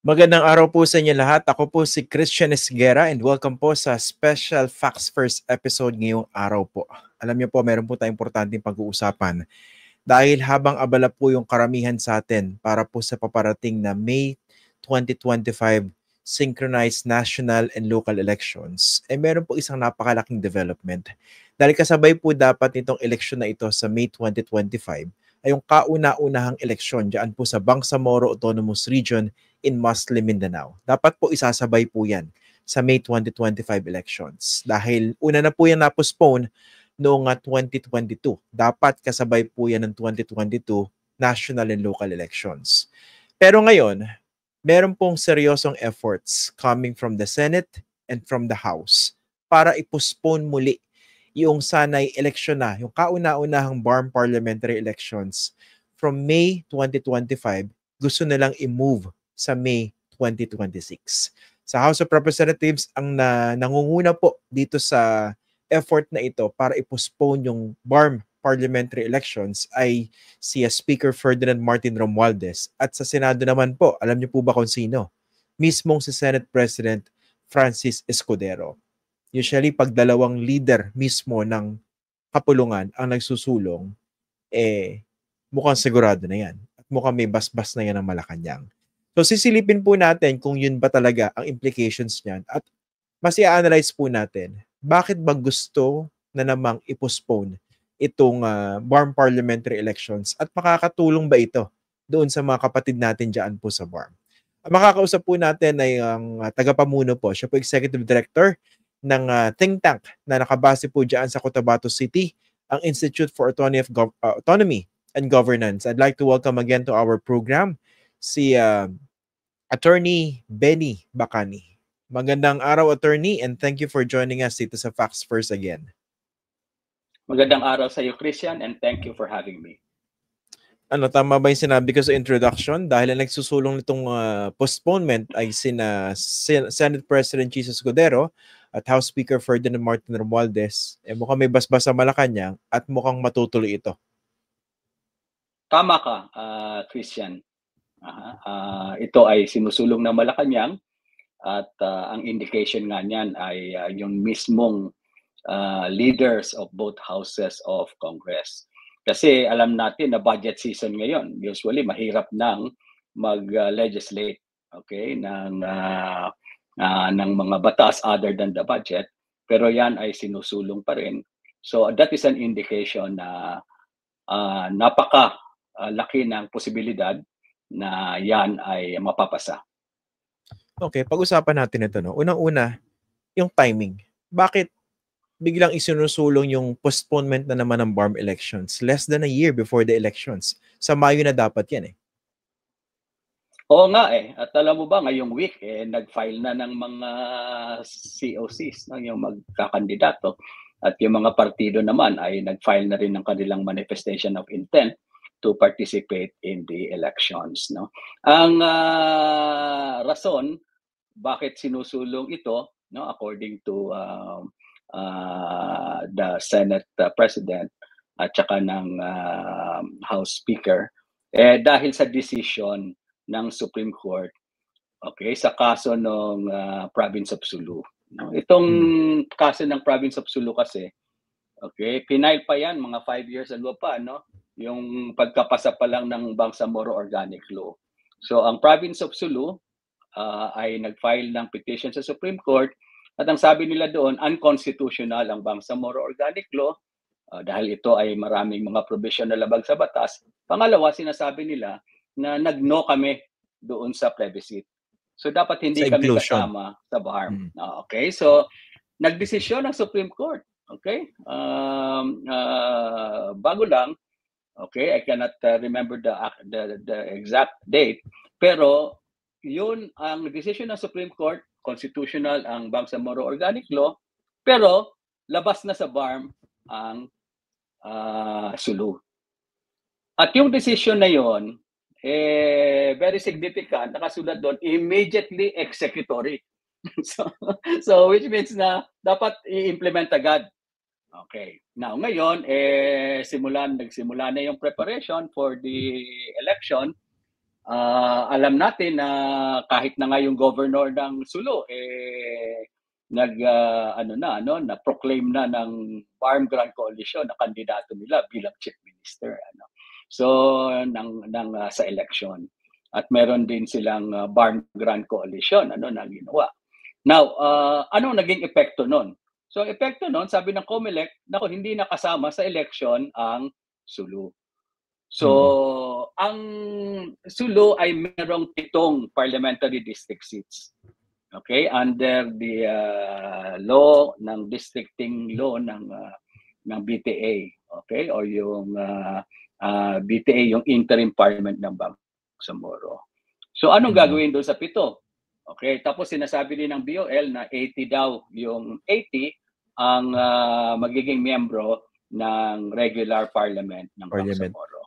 Magandang araw po sa inyo lahat. Ako po si Christian Esguera and welcome po sa special Facts First episode ngayong araw po. Alam niyo po, meron po tayong importanteng pag-uusapan dahil habang abala po yung karamihan sa atin para po sa paparating na May 2025 synchronized national and local elections, meron po isang napakalaking development. Dahil kasabay po dapat nitong eleksyon na ito sa May 2025 ay yung kauna-unahang eleksyon dyan po sa Bangsamoro Autonomous Region in Muslim Mindanao. Dapat po isasabay po yan sa May 2025 elections. Dahil una na po yan na-postpone noong 2022. Dapat kasabay po yan ng 2022 national and local elections. Pero ngayon, meron pong seryosong efforts coming from the Senate and from the House para i-postpone muli yung sanay eleksyon na, yung kauna-unahang BARM parliamentary elections from May 2025, gusto nilang i-move sa May 2026. Sa House of Representatives, ang nangunguna po dito sa effort na ito para i-postpone yung BARM parliamentary elections ay si Speaker Ferdinand Martin Romualdez. At sa Senado naman po, alam niyo po ba kung sino? Mismong si Senate President Francis Escudero. Usually, pag dalawang leader mismo ng kapulungan ang nagsusulong, mukhang sigurado na yan. At mukhang may basbas na yan ng Malacanang. So, sisilipin po natin kung yun ba talaga ang implications niyan. At mas i-analyze po natin, bakit ba gusto na namang i-postpone itong BARM parliamentary elections at makakatulong ba ito doon sa mga kapatid natin dyan po sa BARM? Ang makakausap po natin ay ang tagapamuno po. Siya po Executive Director ng think tank na nakabase po dyan sa Cotabato City, ang Institute for Autonomy and Governance. I'd like to welcome again to our program si Attorney Benny Bacani. Magandang araw, Attorney, and thank you for joining us dito sa Facts First again. Magandang araw sa iyo, Christian, and thank you for having me. Tama ba yung sinabi ko sa introduction? Dahil ang nagsusulong nitong postponement ay sina Senate President Jesus Escudero at House Speaker Ferdinand Martin Romualdez. Mukhang may basbas sa Malacanang at mukhang matutuloy ito. Tama ka, Christian. Ito ay sinusulong ng Malacanang at ang indication nga niyan ay yung mismong leaders of both houses of Congress. Kasi alam natin na budget season ngayon. Usually mahirap nang mag-legislate, okay, ng mga batas other than the budget, pero yan ay sinusulong pa rin. So that is an indication na napaka-laki ng posibilidad na yan ay mapapasa. Okay, pag-usapan natin ito. No? Unang-una, yung timing. Bakit biglang isinusulong yung postponement na naman ng BARM elections less than a year before the elections? Sa Mayo na dapat yan eh. Oo nga eh. At alam mo ba, ngayong week, nag-file na ng mga COCs, yung magkakandidato. At yung mga partido naman ay nag-file na rin ng kanilang manifestation of intent to participate in the elections. No? Ang rason, bakit sinusulong ito, no, according to the Senate President at saka ng House Speaker, dahil sa decision ng Supreme Court, okay, sa kaso ng Province of Sulu. No? Itong kaso ng Province of Sulu kasi, okay, pinail pa yan mga 5 years ago pa, no? Yung pagkapasa pa lang ng Bangsamoro Organic Law. So ang Province of Sulu ay nag-file ng petition sa Supreme Court at ang sabi nila doon, unconstitutional ang Bangsamoro Organic Law dahil ito ay maraming mga provision na labag sa batas. Pangalawa, sinasabi nila na nag-no kami doon sa plebiscite. So dapat hindi kami kasama sa BARM. Okay, so nagdesisyon ng Supreme Court. Okay? Bago lang, okay, I cannot remember the exact date, pero yun ang decision ng Supreme Court, constitutional ang Bangsamoro Organic Law, pero labas na sa BARM ang Sulu. At yung decision na yon, very significant, nakasulat doon, immediately executory. so which means na dapat i-implement agad. Okay. Now, ngayon, nagsimula na yung preparation for the election. alam natin na kahit na nga yung governor ng Sulu na proclaim na ng Farm Grand Coalition na kandidato nila bilang chief minister So sa election. At meron din silang Farm Grand Coalition na ginawa. Now, ano naging epekto nun? So epekto nun, sabi ng COMELEC, hindi nakasama sa election ang Sulu. So, ang Sulu ay merong 7 parliamentary district seats. Okay, under the law ng districting law ng BTA, okay? O yung BTA, yung interim parliament ng Bangsamoro. So, anong gagawin doon sa 7? Okay, tapos sinasabi din ng BOL na 80 daw, yung 80 ang magiging miyembro ng regular parliament ng Bangsamoro.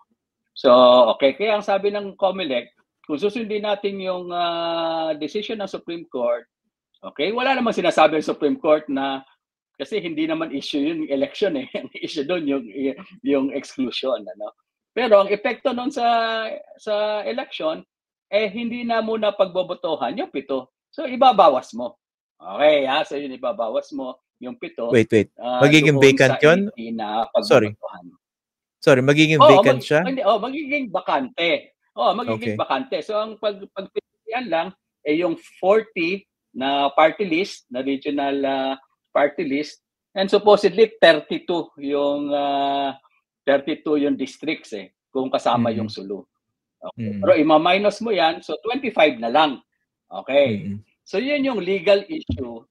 So, okay, kaya ang sabi ng COMELEC, kung susundin natin yung decision ng Supreme Court, okay, wala namang sinasabi ng Supreme Court na kasi hindi naman issue yung election Ang issue doon yung exclusion, Pero ang epekto noon sa election hindi na muna pagbobotohan yung 7. So ibabawas mo. Okay, so yun ibabawas mo yung 7. Wait. Magiging vacant yun? Sorry, magiging vacant siya? Magiging bakante. Magiging bakante. So ang pagpipilian lang yung 40 na party list, na regional party list, and supposedly 32 yung 32 yung districts kung kasama yung Sulu. Okay. Pero ima-minus mo yan, so 25 na lang. Okay. So yun yung legal issue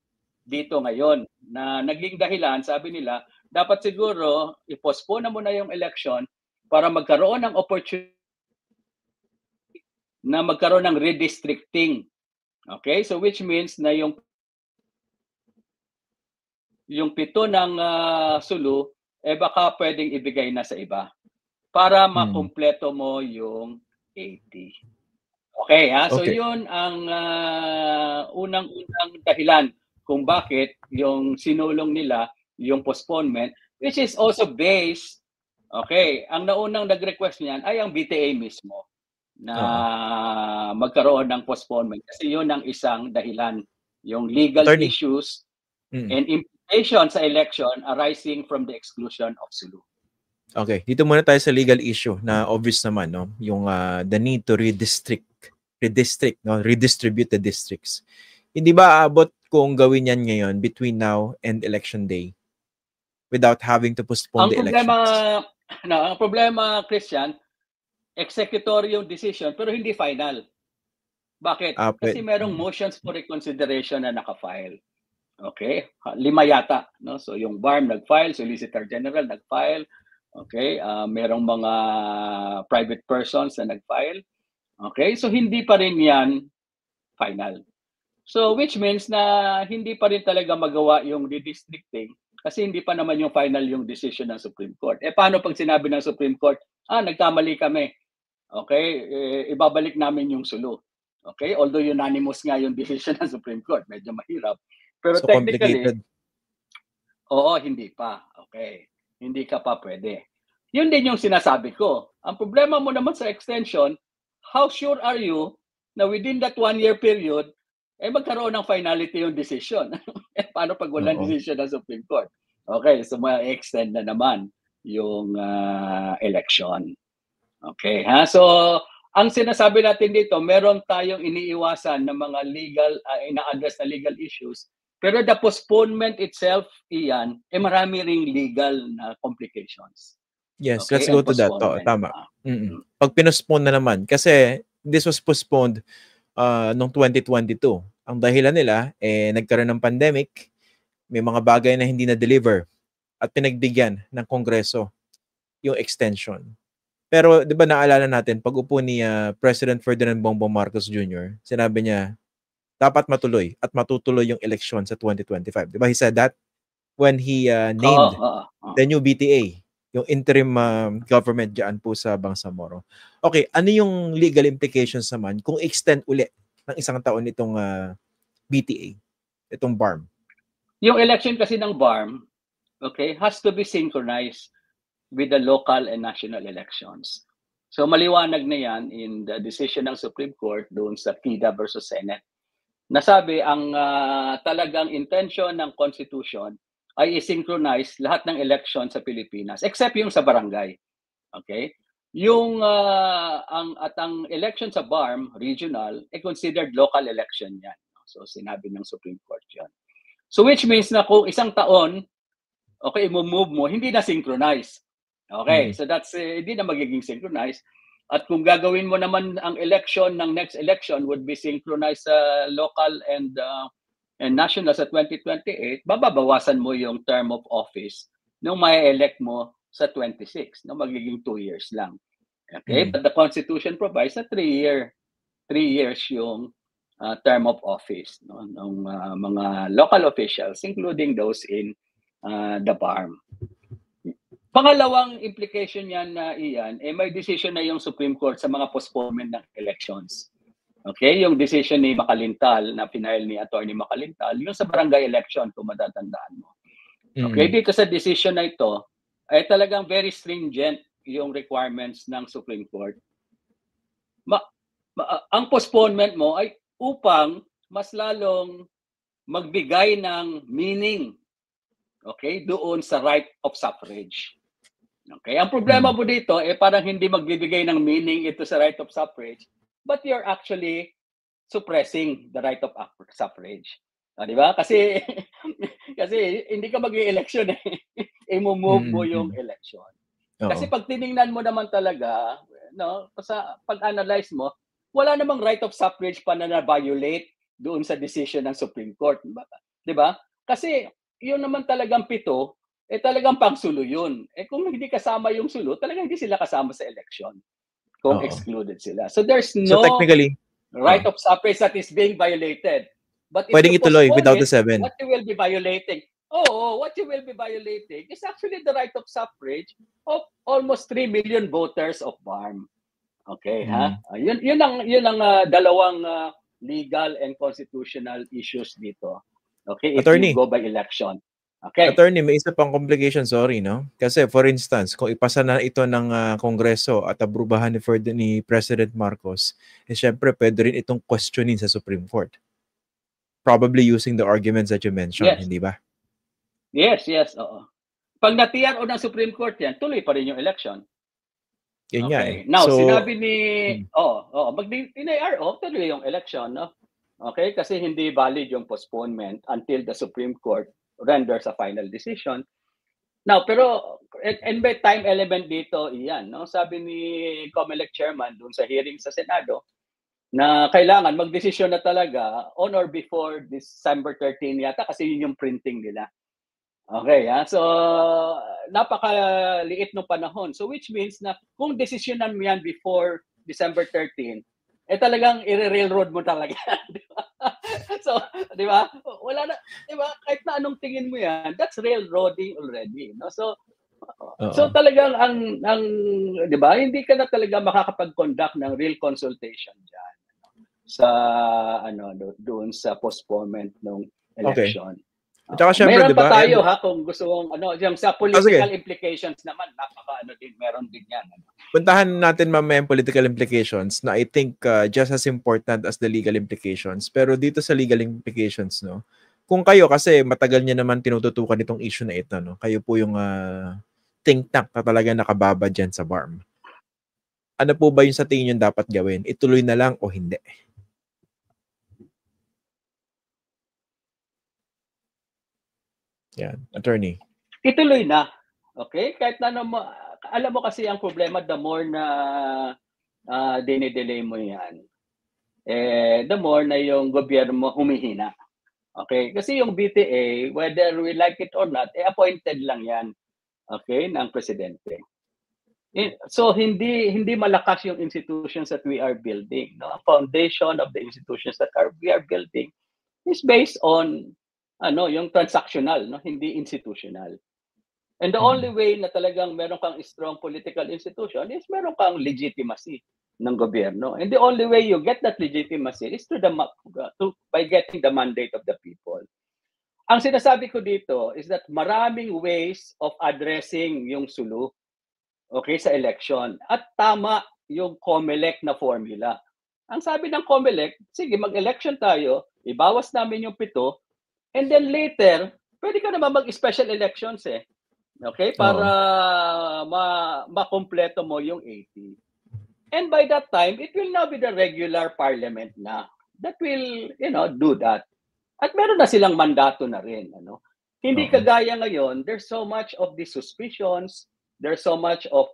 dito ngayon na naging dahilan, sabi nila, dapat siguro i-postpone na muna yung election para magkaroon ng opportunity na magkaroon ng redistricting. Okay? So which means na yung 7 ng Sulu baka pwedeng ibigay na sa iba para makumpleto mo yung 80. Okay, So yun ang unang-unang dahilan kung bakit yung sinulong nila yung postponement, which is also based, ang naunang nag-request niyan ay ang BTA mismo na magkaroon ng postponement. Kasi yun ang isang dahilan, yung legal issues and implications sa election arising from the exclusion of Sulu. Okay, dito muna tayo sa legal issue na obvious naman, yung the need to redistribute the districts. Hindi ba aabot kung gawin yan ngayon between now and election day without having to postpone the elections? Ang problema, Christian, executory yung decision pero hindi final. Bakit? Kasi merong motions for reconsideration na naka-file. Okay? 5 yata. So yung BARM nag-file, Solicitor General nag-file. Okay? Merong mga private persons na nag-file. Okay? So hindi pa rin yan final. So which means na hindi pa rin talaga magawa yung redistricting kasi hindi pa naman yung final yung decision ng Supreme Court. Paano pag sinabi ng Supreme Court, nagkamali kami. Okay? Ibabalik namin yung Sulu. Okay? Although unanimous nga yung decision ng Supreme Court, medyo mahirap. Pero so technically, hindi pa. Okay. Hindi ka pa pwede. Yun din yung sinasabi ko. Ang problema mo naman sa extension, how sure are you na within that 1-year period, magkaroon ng finality yung decision? Paano pag walang decision ng Supreme Court? Okay, so ma-extend na naman yung election. Okay, So, ang sinasabi natin dito, meron tayong iniiwasan ng mga legal, ina-address na legal issues, pero the postponement itself, Ian, marami ring legal na complications. Yes, let's go to that. Tama. Pag pinospone na naman, kasi this was postponed noong 2022. Ang dahilan nila, nagkaroon ng pandemic, may mga bagay na hindi na-deliver at pinagbigyan ng Kongreso yung extension. Pero 'di ba naalala natin, pag upo ni President Ferdinand Bongbong Marcos Jr., sinabi niya, dapat matuloy at matutuloy yung election sa 2025. 'Di ba? He said that when he named the new BTA, yung interim government diyan po sa Bangsamoro. Okay, ano yung legal implications naman kung extend uli ng isang taon itong BTA, itong BARM? Yung election kasi ng BARM, okay, has to be synchronized with the local and national elections. So maliwanag na yan in the decision ng Supreme Court doon sa FIDA versus Senate. Nasabi ang talagang intention ng Constitution ay i-synchronize lahat ng election sa Pilipinas except yung sa barangay. Okay? Yung ang election sa BARM regional considered local election yan. So sinabi ng Supreme Court yan. So which means na kung isang taon okay, i-move mo, hindi na synchronize. Okay, so that's hindi na magiging synchronized. At kung gagawin mo naman ang election ng next election would be synchronized sa local and national sa 2028, bababawasan mo yung term of office nung mai-elect mo sa 26, no, magiging 2 years lang. Okay, but the Constitution provides na 3 years yung term of office ng mga local officials, including those in the BARM. Pangalawang implication yan na iyan, may decision na yung Supreme Court sa mga postponement ng elections. Okay, yung decision ni Makalintal na final ni Attorney Makalintal, yung sa barangay election kung matatandaan mo. Okay, dito sa decision na ito, ay talagang very stringent yung requirements ng Supreme Court. Ang postponement mo ay upang mas lalong magbigay ng meaning, okay, doon sa right of suffrage. Okay, ang problema mo dito parang hindi magbibigay ng meaning ito sa right of suffrage, but you're actually suppressing the right of suffrage. Di ba? Kasi hindi ka mag-i-election i-move mo yung election. Kasi pag tiningnan mo naman talaga, no, sa pag-analyze mo, wala namang right of suffrage pa na na-violate doon sa decision ng Supreme Court. Di ba? Kasi yun naman talagang 7, talagang pangsulo yun. Kung hindi kasama yung sulo, talagang hindi sila kasama sa election. Kung excluded sila. So there's no technically, right of suffrage that is being violated. But if pwedeng ituloy without the 7. What you will be violating, what you will be violating is actually the right of suffrage of almost 3 million voters of BARM. Okay, ha? Yun ang dalawang legal and constitutional issues dito. Okay, if Attorney, you go by election. Okay. Attorney, may isa pang complication, sorry, no? Kasi for instance, kung ipasa na ito ng Kongreso at abrubahan ni President Marcos, syempre pwede rin itong questionin sa Supreme Court. Probably using the arguments that you mentioned, yes. Hindi ba? Yes, oo. Pag na-TRO ng Supreme Court yan, tuloy pa rin yung election. Yun okay. Nga Now, sinabi ni mag-TRO, tuloy yung election, no? Okay, kasi hindi valid yung postponement until the Supreme Court renders a final decision. Now, pero and by time element dito, iyan, no? Sabi ni COMELEC chairman doon sa hearing sa Senado na kailangan magdesisyon na talaga on or before December 13 yata kasi yun yung printing nila. Okay, so napakaliit ng panahon. So which means na kung desisyonan mo yan before December 13, talagang i-railroad mo talaga. Di ba? So, di ba? Wala na, di ba? Kahit na anong tingin mo yan, that's railroading already. No? So talagang ang di ba? Hindi ka na talaga makakapag-conduct ng real consultation diyan sa doon sa postponement ng election. Okay. At saka syempre, meron diba, pa tayo kung gusto mong yung sa political implications naman, meron din yan. Puntahan natin mamaya yung political implications na I think just as important as the legal implications. Pero dito sa legal implications, no, kung kayo, kasi matagal niya naman tinututukan itong issue na ito, no, kayo po yung think tank na talaga nakababa dyan sa BARM. Ano po ba yung sa tingin nyo dapat gawin? Ituloy na lang o hindi? Yan, attorney. Ituloy na. Okay? Kahit na alam mo kasi ang problema, the more na dine-delay mo yan, the more na yung gobyerno mo humihina. Okay? Kasi yung BTA, whether we like it or not, appointed lang yan. Okay? Ng presidente. So hindi malakas yung institutions that we are building. No? Ang foundation of the institutions that we are building is based on yung transactional, no, hindi institutional. And the only way na talagang meron kang strong political institution is meron kang legitimacy ng gobyerno. And the only way you get that legitimacy is by getting the mandate of the people. Ang sinasabi ko dito is that maraming ways of addressing yung sulo, okay, sa election. At tama yung COMELEC na formula. Ang sabi ng COMELEC, sige, mag-election tayo, ibawas namin yung 7, and then later, pwede ka naman mag-special elections eh. Okay? Para makompleto mo yung 80. And by that time, it will now be the regular parliament na that will, do that. At meron na silang mandato na rin. Hindi kagaya ngayon, there's so much of the suspicions, there's so much of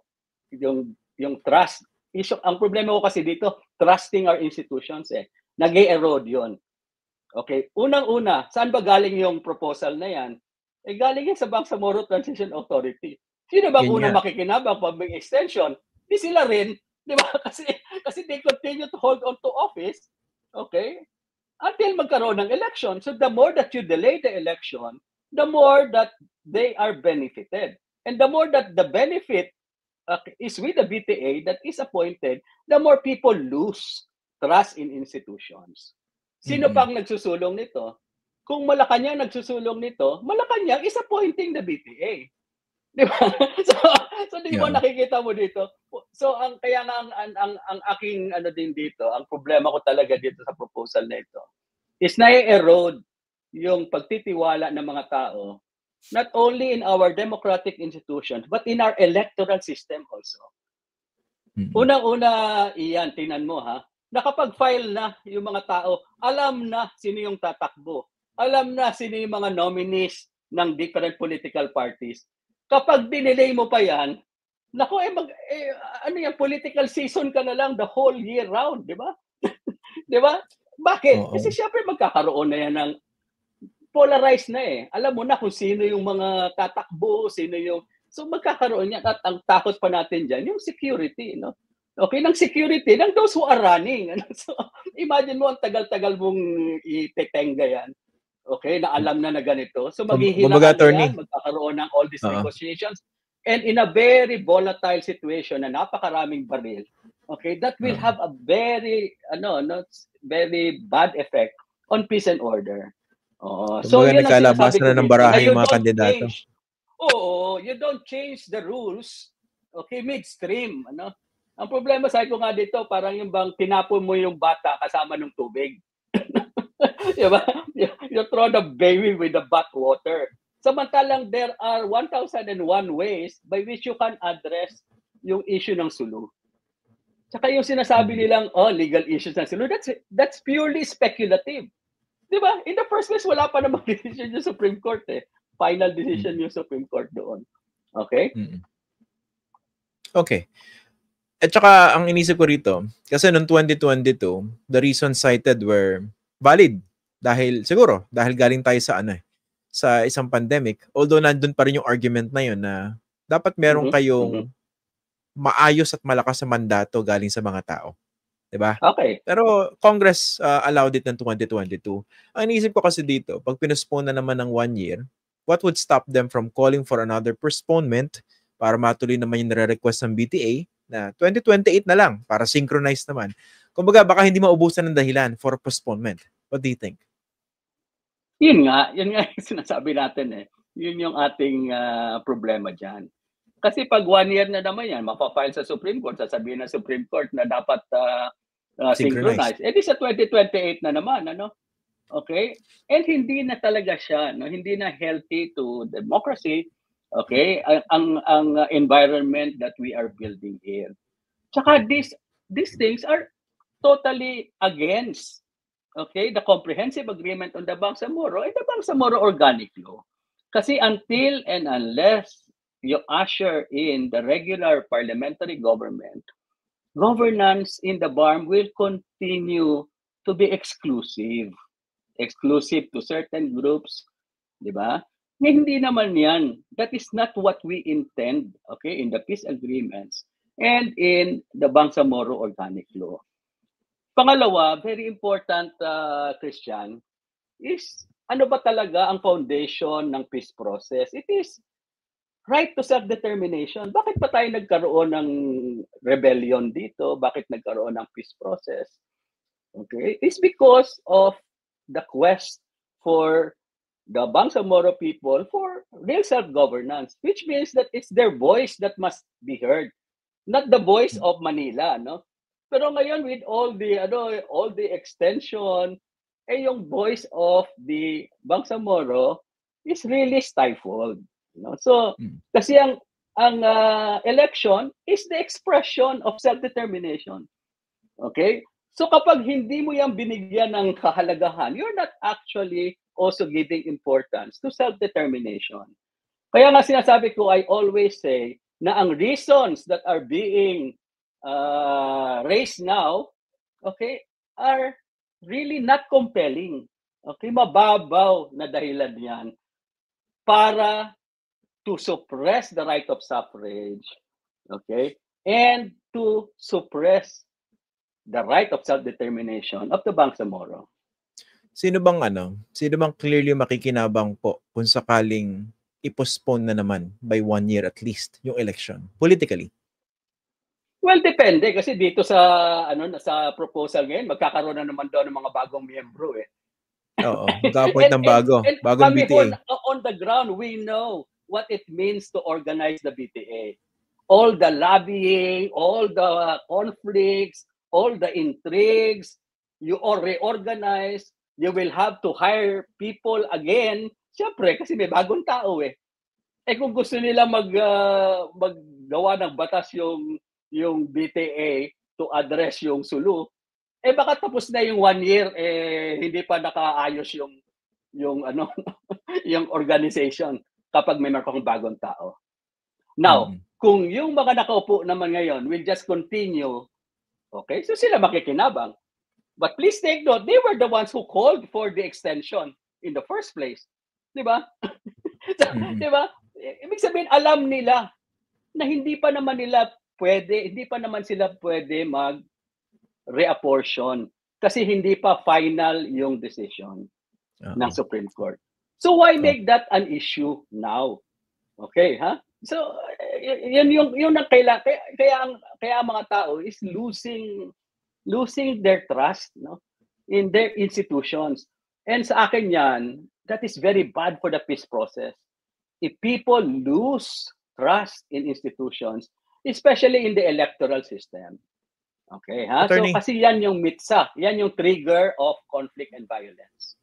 yung trust. Ang problema ko kasi dito, trusting our institutions nag-erode yun. Okay, unang-una, saan ba galing yung proposal na yan? Galing yan sa Bangsamoro Transition Authority. Sino ba unang makikinabang pag may extension? Di sila rin, di ba? Kasi they continue to hold on to office, okay? Until magkaroon ng election. So the more that you delay the election, the more that they are benefited. And the more that the benefit is with the BTA that is appointed, the more people lose trust in institutions. Sino pang nagsusulong nito? Kung Malacanang nagsusulong nito, Malacanang is appointing the BTA. Di ba? So di ba nakikita mo dito? So kaya nga ang aking din dito, ang problema ko talaga dito sa proposal na ito is na-erode yung pagtitiwala ng mga tao not only in our democratic institutions but in our electoral system also. Unang-una, Ian, tingnan mo nakapag-file na yung mga tao, alam na sino yung tatakbo. Alam na sino yung mga nominees ng different political parties. Kapag dinelay mo pa yan, naku, political season ka na lang the whole year round, di ba? Di ba? Bakit? Kasi syempre magkakaroon na yan ng polarized na Alam mo na kung sino yung mga tatakbo, sino yung... So magkakaroon yan. At ang takot pa natin dyan, yung security, Okay, ng security, ng those who are running. So, imagine mo, ang tagal-tagal mong itetenga yan. Okay, na alam na ganito. So, maghihilaan yan, magkakaroon ng all these negotiations. And in a very volatile situation na napakaraming baril, okay, that will have a very, very bad effect on peace and order. So, yun ang sinasabi ko dito. Baraha yung mga kandidato. You don't change the rules, okay, midstream, Ang problema sa ko nga dito, parang yung bang tinapon mo yung bata kasama ng tubig. Diba? You throw the baby with the bath water. Samantalang there are 1,001 ways by which you can address yung issue ng sulu. Tsaka yung sinasabi nilang, legal issues ng sulu, that's purely speculative. Diba? In the first place, wala pa namang decision yung Supreme Court Final decision yung Supreme Court doon. Okay? Okay. At saka, ang inisip ko rito, kasi noong 2022, the reasons cited were valid. Dahil galing tayo sa isang pandemic. Although nandun pa rin yung argument na yun na dapat meron kayong maayos at malakas na mandato galing sa mga tao. Diba? Okay. Pero Congress allowed it ng 2022. Ang inisip ko kasi dito, pag pinospone na naman ng 1 year, what would stop them from calling for another postponement para matuloy naman yung nire-request ng BTA na 2028 na lang para synchronize naman. Kumbaga, baka hindi maubusan ng dahilan for postponement. What do you think? Yun nga yung sinasabi natin Yun yung ating problema dyan. Kasi pag 1 year na naman yan, mapafile sa Supreme Court, sasabihin ng Supreme Court na dapat synchronize. Di sa 2028 na naman, Okay? And hindi na talaga siya, hindi na healthy to democracy. Okay, ang environment that we are building here. Tsaka these things are totally against the comprehensive agreement on the Bangsamoro and the Bangsamoro Organic Law. Kasi until and unless you usher in the regular parliamentary government, governance in the BARM will continue to be exclusive to certain groups, di ba? Hindi naman yan. That is not what we intend, okay, in the peace agreements and in the Bangsamoro Organic Law. Pangalawa, very important, Christian, is ano ba talaga ang foundation ng peace process? It is right to self-determination. Bakit pa tayo nagkaroon ng rebellion dito? Bakit nagkaroon ng peace process? Okay? It's because of the quest for the Bangsamoro people for real self-governance, which means that it's their voice that must be heard. not the voice of Manila, no? Pero ngayon with all the extension, yung voice of the Bangsamoro is really stifled, no? So kasi ang election is the expression of self-determination. Okay? So kapag hindi mo yan binigyan ng kahalagahan, you're not actually also giving importance to self-determination. Kaya nga sinasabi ko, I always say na ang reasons that are being raised now, okay, are really not compelling. Okay, mababaw na dahilan yan para to suppress the right of suffrage, okay, and to suppress the right of self-determination of the Bangsamoro. Sino bang clearly makikinabang po kung sakaling i-postpone na naman by 1 year at least yung election politically? Well, depende kasi dito sa sa proposal ngayon magkakaroon na naman daw ng mga bagong miyembro eh. Oo, mag-appoint ng bagong BTA. On the ground, we know what it means to organize the BTA. All the lobbying, all the conflicts, all the intrigues, you all reorganize, you will have to hire people again. Siyempre, kasi may bagong tao eh. Eh kung gusto nila maggawa ng batas yung BTA to address yung Sulu, eh baka tapos na yung 1 year hindi pa nakaayos yung yung organization kapag may mga bagong tao. Now, kung yung mga nakaupo naman ngayon will just continue, okay, so sila makikinabang. But please take note, they were the ones who called for the extension in the first place. Di ba? Di ba? Ibig sabihin, alam nila na hindi pa naman sila pwede mag-reapportion kasi hindi pa final yung decision ng Supreme Court. So why make that an issue now? Okay, ha? So yun ang kaya ang mga tao is losing their trust, no, in their institutions. And sa akin yan, that is very bad for the peace process. If people lose trust in institutions, especially in the electoral system. Okay, ha? Attorney, so kasi yan yung mitsa, yan yung trigger of conflict and violence.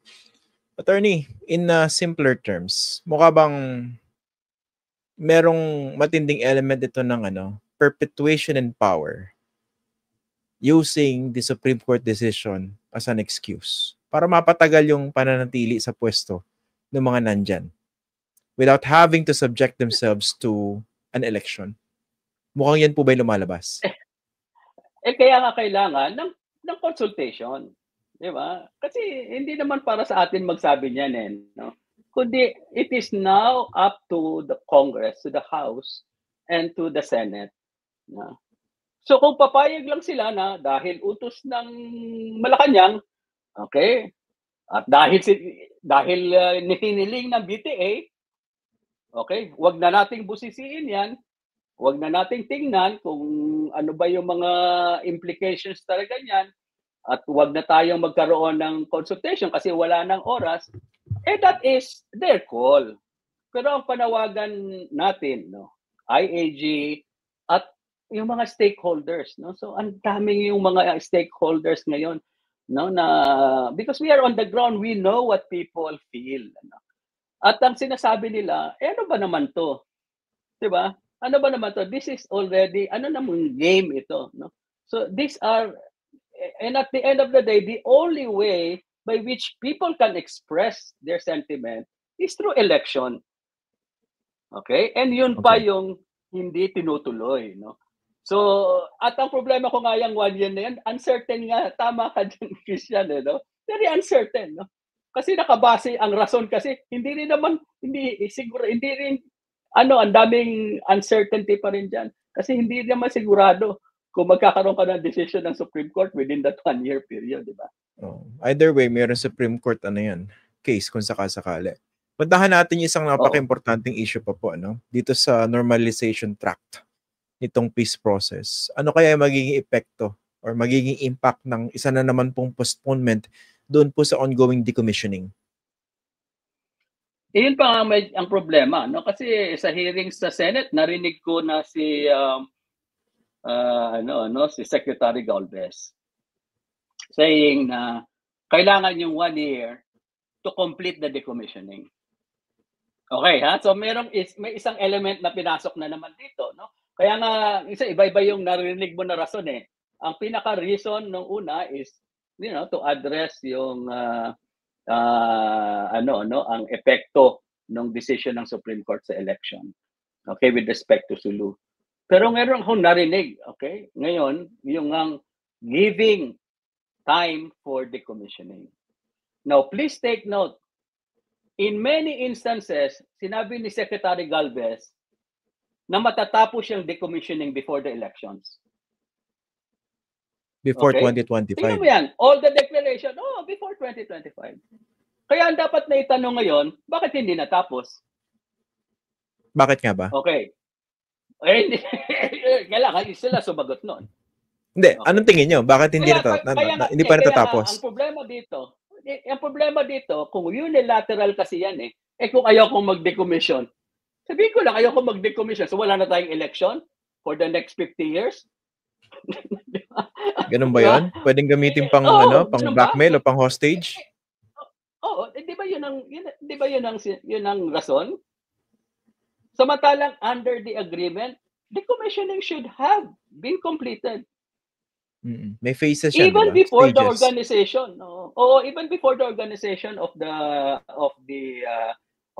Attorney, in simpler terms, mukha bang merong matinding element ito ng perpetuation in power using the Supreme Court decision as an excuse para mapatagal yung pananatili sa pwesto ng mga nandyan without having to subject themselves to an election. Mukhang yan po ba yung lumalabas? Kaya nga kailangan ng consultation. Di ba? Kasi hindi naman para sa atin magsabi niyan eh. No? Kundi it is now up to the Congress, to the House, and to the Senate. No? So kung papayag lang sila na dahil utos ng Malacanang, okay, at dahil hiniling ng BTA, okay, wag na nating busisiin yan, wag na nating tingnan kung ano ba yung mga implications talaga niyan, at wag na tayong magkaroon ng consultation kasi wala nang oras, that is their call. Pero ang panawagan natin, no, IAG at yung mga stakeholders, no, so ang daming yung mga stakeholders ngayon, no, na because we are on the ground, we know what people feel, no? At ang sinasabi nila, ano ba naman to, 'di ba? Ano ba naman to? This is already namang game ito, no? So these are, and at the end of the day, the only way by which people can express their sentiment is through election. Okay? And yun pa yung hindi tinutuloy, no? So, at ang problema ko nga yung 1 year na yan, uncertain nga, tama ka dyan, Christian, no? Very uncertain, no? Kasi nakabase ang rason kasi hindi rin ang daming uncertainty pa rin dyan. Kasi hindi naman sigurado kung magkakaroon ka ng decision ng Supreme Court within that 1 year period, di ba? Either way, mayroon Supreme Court case kung sakasakali. Puntahan natin yung isang napaka-importanting issue pa po, dito sa normalization tract nitong peace process. Ano kaya magiging epekto or magiging impact ng isa na naman pong postponement doon po sa ongoing decommissioning? Iyon pa ang problema, no? Kasi sa hearings sa Senate, narinig ko na si si Secretary Galvez, saying na kailangan yung 1 year to complete the decommissioning. Okay, ha? So may isang element na pinasok na naman dito, no? Kaya nga iba-iba yung narinig mo na rason eh. Ang pinaka-reason nung una is to address yung ang epekto ng decision ng Supreme Court sa election. Okay, with respect to Sulu. Pero meron akong narinig, okay? Ngayon, yung giving time for decommissioning. Now, please take note, in many instances, sinabi ni Secretary Galvez na matatapos yung decommissioning before the elections. Before 2025. Tingnan mo yan. All the declaration, before 2025. Kaya ang dapat na itanong ngayon, bakit hindi natapos? Bakit nga ba? Okay. Kailangan sila sumagot nun. Hindi, anong tingin nyo? Bakit hindi hindi pa natatapos? Ang problema dito, kung unilateral kasi yan kung ayaw kong mag-decommission, sabihin ko lang, ayaw kong mag-decommission, so wala na tayong election for the next 50 years? Ganun ba yun? Pwedeng gamitin pang pang blackmail o pang hostage? Di ba yun ang rason? Samantalang under the agreement, decommissioning should have been completed. May phases yan, even diba? before Stages. The organization, even before the organization of the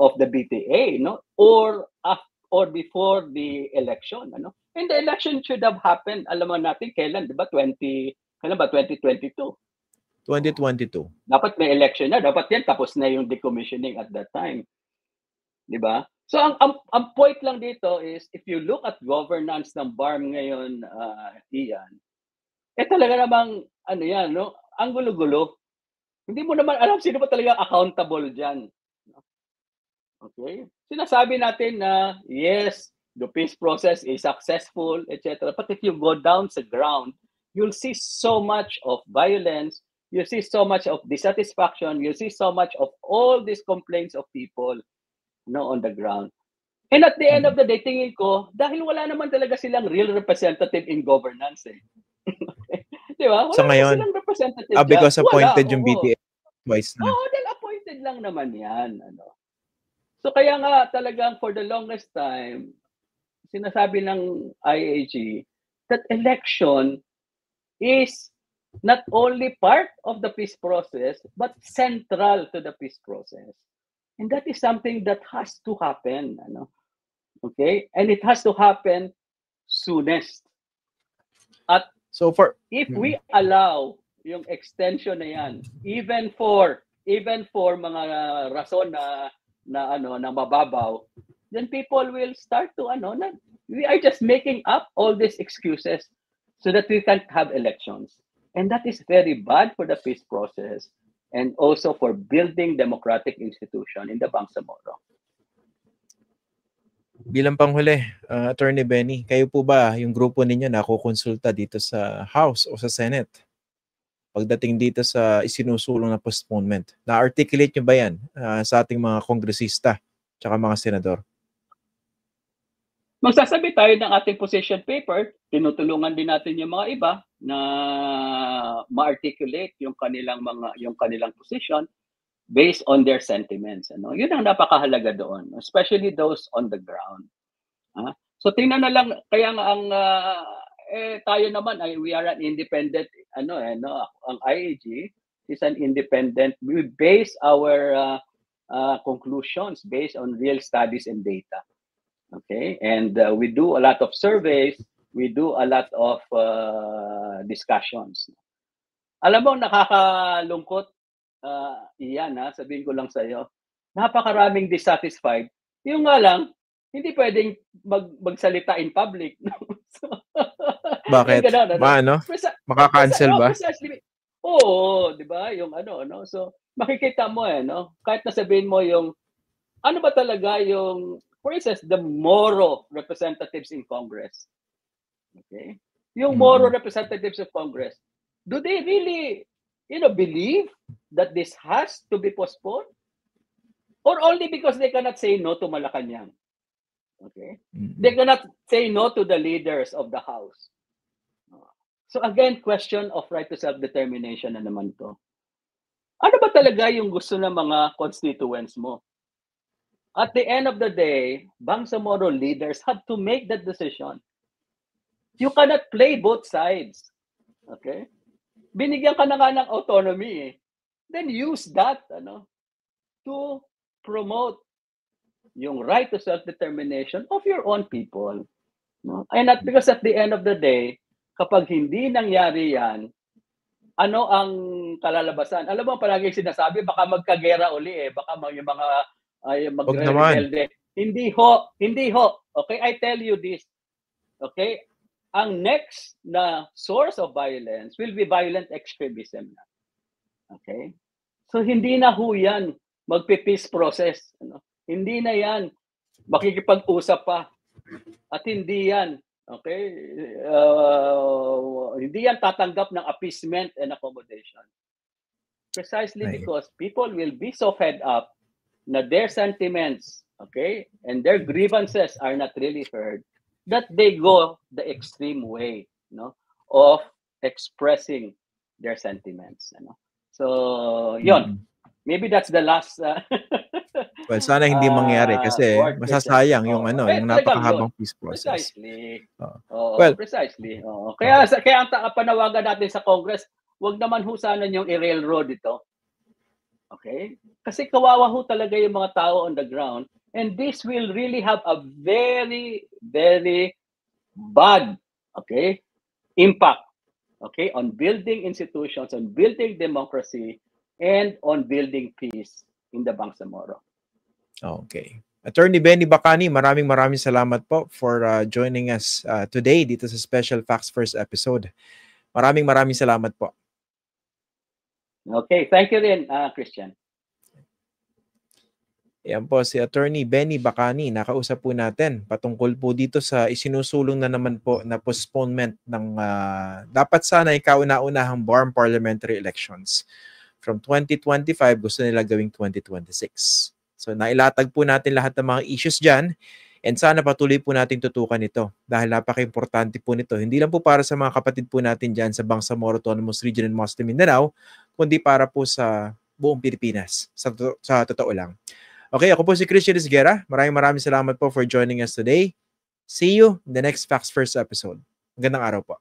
BTA, or before the election, And the election should have happened, alam mo natin kailan, 'di ba? 2022. 2022. Dapat may election na, dapat yan tapos na yung decommissioning at that time. 'Di ba? So ang point lang dito is if you look at governance ng BARM ngayon, Ian, talaga namang ang gulo-gulo. Hindi mo naman alam sino ba talaga accountable diyan. Okay? Sinasabi natin na yes, the peace process is successful, etc. But if you go down sa ground, you'll see so much of violence, you see so much of dissatisfaction, you see so much of all these complaints of people on the ground. And at the end of the day, tingin ko, dahil wala naman talaga silang real representative in governance Di ba? Wala so ngayon, silang representative because appointed yung BTA twice na. Dahil appointed lang naman yan. So kaya nga talagang for the longest time, sinasabi ng IAG that election is not only part of the peace process, but central to the peace process. And that is something that has to happen. Okay? And it has to happen soonest. At if we allow yung extension na yan, even for mga rason na mababaw, then people will start to we are just making up all these excuses so that we can't have elections. And that is very bad for the peace process and also for building democratic institution in the Bangsamoro. Bilang panghuli, Attorney Benny, kayo po ba yung grupo ninyo nakukonsulta dito sa House o sa Senate? Pagdating dito sa isinusulong na postponement, na-articulate nyo ba yan sa ating mga kongresista tsaka mga senador? Magsasabi tayo ng ating position paper, tinutulungan din natin yung mga iba na ma-articulate yung kanilang position based on their sentiments. Yun ang napakahalaga doon, especially those on the ground. So tingnan na lang, kaya nga ang tayo naman we are an independent ang IAG is an independent. We base our conclusions based on real studies and data. Okay? And we do a lot of surveys, we do a lot of discussions. Alam mo, nakakalungkot, iyan sabihin ko lang sa iyo, napakaraming dissatisfied. Yung nga lang, hindi pwedeng magsalita in public. Bakit? Makakancel ba? Oo, di ba? Yung So, makikita mo kahit na sabihin mo yung, ano ba talaga yung, for instance, the Moro representatives in Congress. Okay? Yung Moro representatives of Congress, do they really believe that this has to be postponed? Or only because they cannot say no to Malacanang? Okay? They cannot say no to the leaders of the House. So again, question of right to self-determination na naman to. Ano ba talaga yung gusto ng mga constituents mo? At the end of the day, Bangsamoro leaders have to make that decision. You cannot play both sides. Okay? Binigyan ka na nga ng autonomy eh. Then use that to promote yung right to self-determination of your own people. No? And not because at the end of the day, kapag hindi nangyari yan, ano ang kalalabasan? Alam mo, palagi sinasabi, baka magkagera uli eh. Baka yung mga magre-rebelde. Hindi ho. Okay, I tell you this. Okay? Ang next na source of violence will be violent extremism. Okay? So hindi na ho yan magpe-peace process. Hindi na yan makikipag-usap pa. At hindi yan, okay? Hindi yan tatanggap ng appeasement and accommodation. Precisely because people will be so fed up na their sentiments, okay, and their grievances are not really heard, that they go the extreme way, of expressing their sentiments. So, yon. Maybe that's the last. Well, sana hindi mangyari kasi masasayang yung yung napakahabang peace process. Precisely. Well, precisely. Kaya ang panawagan natin sa Congress, wag naman ho sana yung i-railroad ito. Okay? Kasi kawawa ho talaga yung mga tao on the ground, and this will really have a very, very bad, impact, on building institutions, on building democracy, and on building peace in the Bangsamoro. Okay. Attorney Benny Bacani, maraming salamat po for joining us today dito sa Special Facts First episode. Maraming salamat po. Okay, thank you din, Christian. Yan po si Attorney Benny Bacani, nakausap po natin patungkol po dito sa isinusulong na naman po na postponement ng dapat sana kauna-unahang BARM parliamentary elections. From 2025, gusto nila gawing 2026. So nailatag po natin lahat ng mga issues dyan, and sana patuloy po natin tutukan ito dahil napaka-importante po nito. Hindi lang po para sa mga kapatid po natin dyan sa Bangsamoro Autonomous Region and Muslim Mindanao, kundi para po sa buong Pilipinas, sa totoo lang. Okay, ako po si Christian Esguerra. Maraming salamat po for joining us today. See you in the next Facts First episode. Magandang araw po.